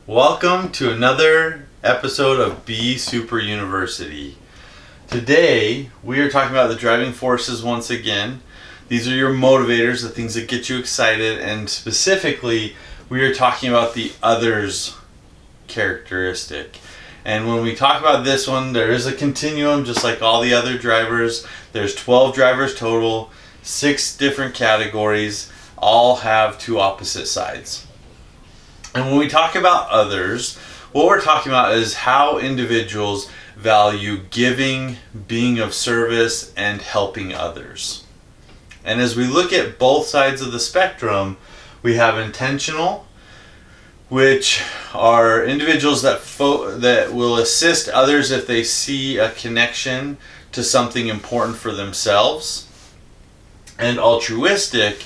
Welcome to another episode of Be Super University. Today, we are talking about the driving forces once again. These are your motivators, the things that get you excited, and specifically, we are talking about the others characteristic. And when we talk about this one, there is a continuum, just like all the other drivers. There's 12 drivers total, 6 different categories, all have two opposite sides. And when we talk about others, what we're talking about is how individuals value giving, being of service, and helping others. And as we look at both sides of the spectrum, we have intentional, which are individuals that will assist others if they see a connection to something important for themselves, and altruistic,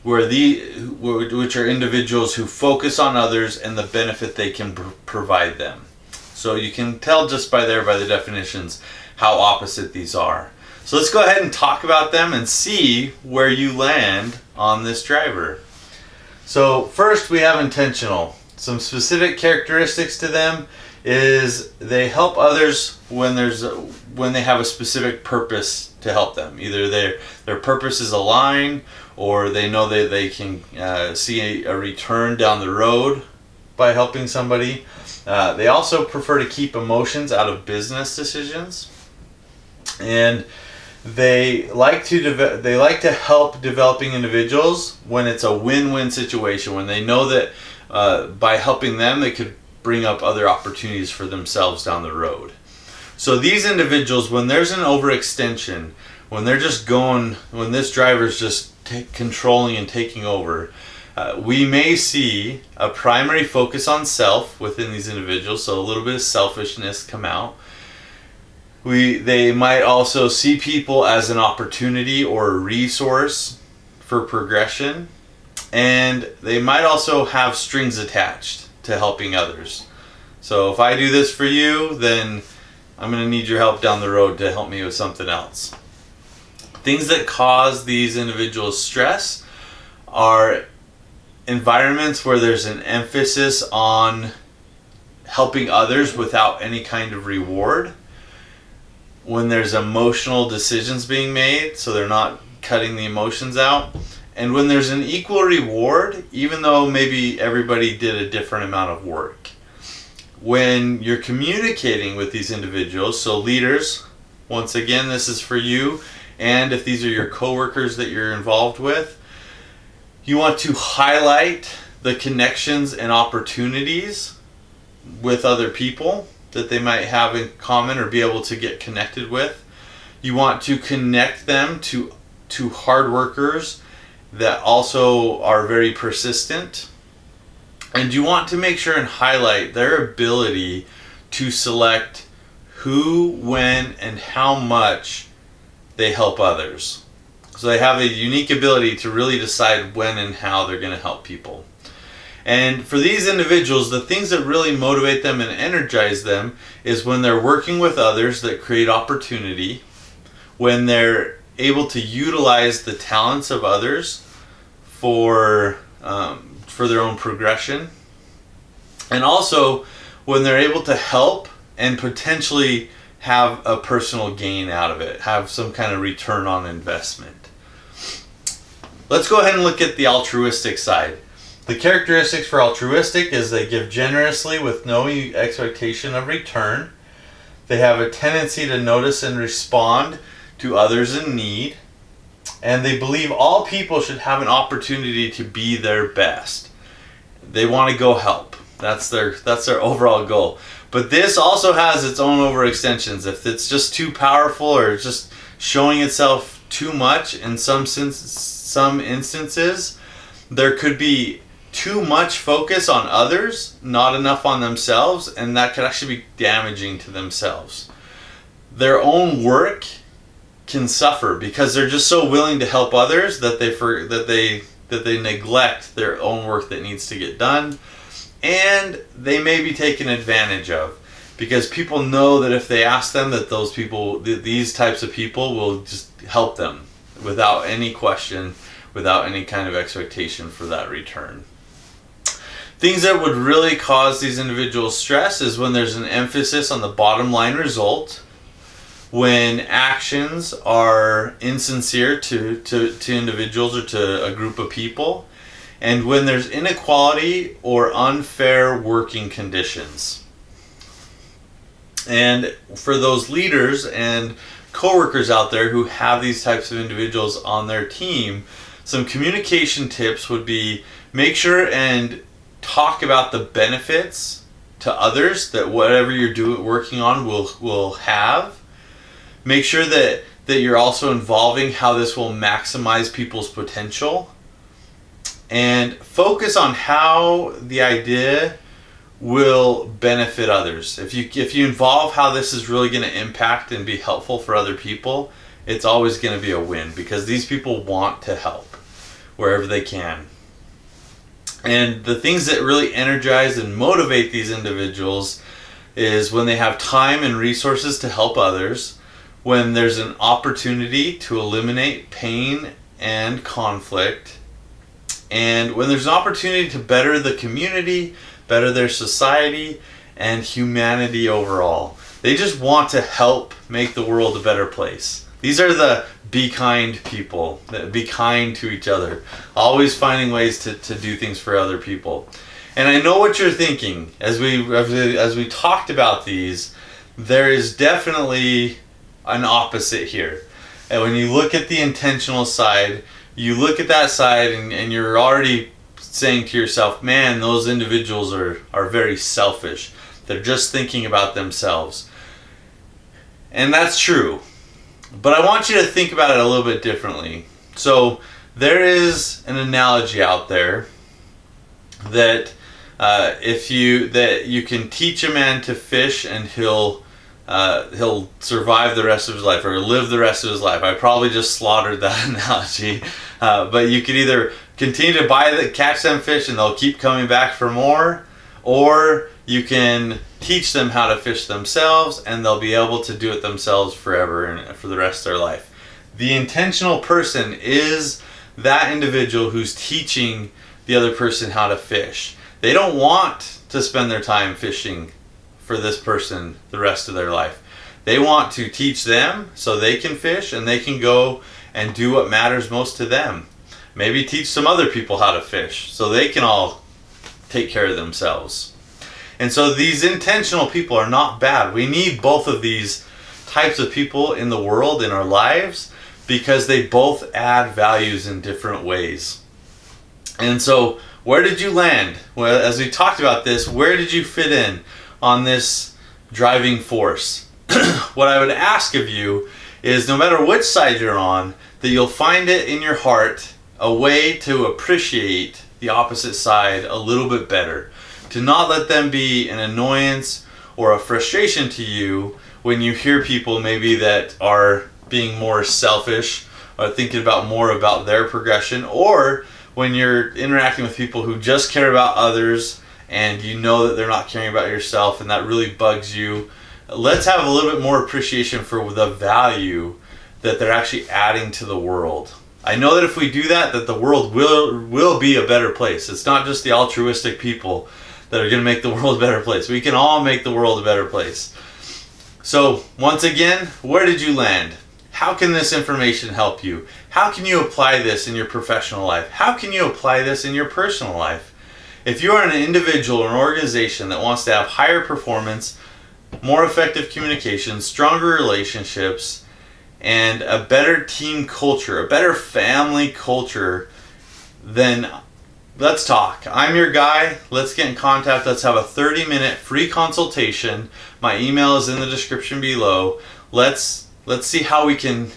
which are individuals who focus on others and the benefit they can provide them. So you can tell just by the definitions how opposite these are. So let's go ahead and talk about them and see where you land on this driver. So first we have intentional. Some specific characteristics to them is they help others when they have a specific purpose to help them. Either their purposes align, or they know that they can see a return down the road by helping somebody. They also prefer to keep emotions out of business decisions, and they like to help developing individuals when it's a win-win situation, when they know that by helping them they could bring up other opportunities for themselves down the road. So these individuals, when there's an overextension, when this driver's just controlling and taking over, we may see a primary focus on self within these individuals, so a little bit of selfishness come out. They might also see people as an opportunity or a resource for progression, and they might also have strings attached to helping others. So if I do this for you, then I'm going to need your help down the road to help me with something else. Things that cause these individuals stress are environments where there's an emphasis on helping others without any kind of reward. When there's emotional decisions being made, so they're not cutting the emotions out. And when there's an equal reward, even though maybe everybody did a different amount of work. When you're communicating with these individuals, so leaders, once again, this is for you, and if these are your coworkers that you're involved with, you want to highlight the connections and opportunities with other people that they might have in common or be able to get connected with. You want to connect them to hard workers that also are very persistent. And you want to make sure and highlight their ability to select who, when, and how much they help others. So they have a unique ability to really decide when and how they're going to help people. And for these individuals, the things that really motivate them and energize them is when they're working with others that create opportunity, when they're able to utilize the talents of others for their own progression, and also when they're able to help and potentially have a personal gain out of it, have some kind of return on investment. Let's go ahead and look at the altruistic side. The characteristics for altruistic is they give generously with no expectation of return. They have a tendency to notice and respond to others in need. And they believe all people should have an opportunity to be their best. They want to go help. That's their overall goal. But this also has its own overextensions. If it's just too powerful or just showing itself too much in some instances, there could be too much focus on others, not enough on themselves, and that could actually be damaging to themselves. Their own work can suffer because they're just so willing to help others that they neglect their own work that needs to get done, and they may be taken advantage of because people know that if they ask them, that these types of people will just help them without any question, without any kind of expectation for that return. Things that would really cause these individuals stress is when there's an emphasis on the bottom line result, when actions are insincere to individuals or to a group of people, and when there's inequality or unfair working conditions. And for those leaders and coworkers out there who have these types of individuals on their team, some communication tips would be make sure and talk about the benefits to others that whatever you're working on will have. Make sure that you're also involving how this will maximize people's potential, and focus on how the idea will benefit others. If you involve how this is really going to impact and be helpful for other people, it's always going to be a win, because these people want to help wherever they can. And the things that really energize and motivate these individuals is when they have time and resources to help others, when there's an opportunity to eliminate pain and conflict, and when there's an opportunity to better the community, better their society, and humanity overall. They just want to help make the world a better place. These are the be kind people, that be kind to each other, always finding ways to do things for other people. And I know what you're thinking as we talked about these. There is definitely an opposite here. And when you look at the intentional side, you look at that side and you're already saying to yourself, man, those individuals are very selfish. They're just thinking about themselves. And that's true. But I want you to think about it a little bit differently. So there is an analogy out there that you can teach a man to fish and he'll survive the rest of his life, or live the rest of his life. I probably just slaughtered that analogy, but you can either continue to catch them fish and they'll keep coming back for more, or you can teach them how to fish themselves and they'll be able to do it themselves forever and for the rest of their life. The intentional person is that individual who's teaching the other person how to fish. They don't want to spend their time fishing for this person the rest of their life. They want to teach them so they can fish and they can go and do what matters most to them. Maybe teach some other people how to fish so they can all take care of themselves. And so these intentional people are not bad. We need both of these types of people in the world, in our lives, because they both add values in different ways. And so where did you land? Well, as we talked about this, where did you fit in on this driving force? What I would ask of you is, no matter which side you're on, that you'll find it in your heart a way to appreciate the opposite side a little bit better. To not let them be an annoyance or a frustration to you when you hear people maybe that are being more selfish or thinking more about their progression, or when you're interacting with people who just care about others and you know that they're not caring about yourself and that really bugs you. Let's have a little bit more appreciation for the value that they're actually adding to the world. I know that if we do that the world will be a better place. It's not just the altruistic people that are going to make the world a better place. We can all make the world a better place. So once again, where did you land? How can this information help you? How can you apply this in your professional life? How can you apply this in your personal life? If you are an individual or an organization that wants to have higher performance, more effective communication, stronger relationships, and a better team culture, a better family culture, then let's talk. I'm your guy. Let's get in contact. Let's have a 30-minute free consultation. My email is in the description below. Let's see how we can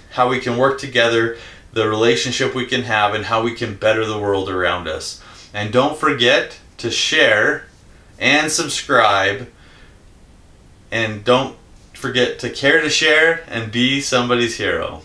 work together, the relationship we can have, and how we can better the world around us. And don't forget to share and subscribe, and don't forget to care to share and be somebody's hero.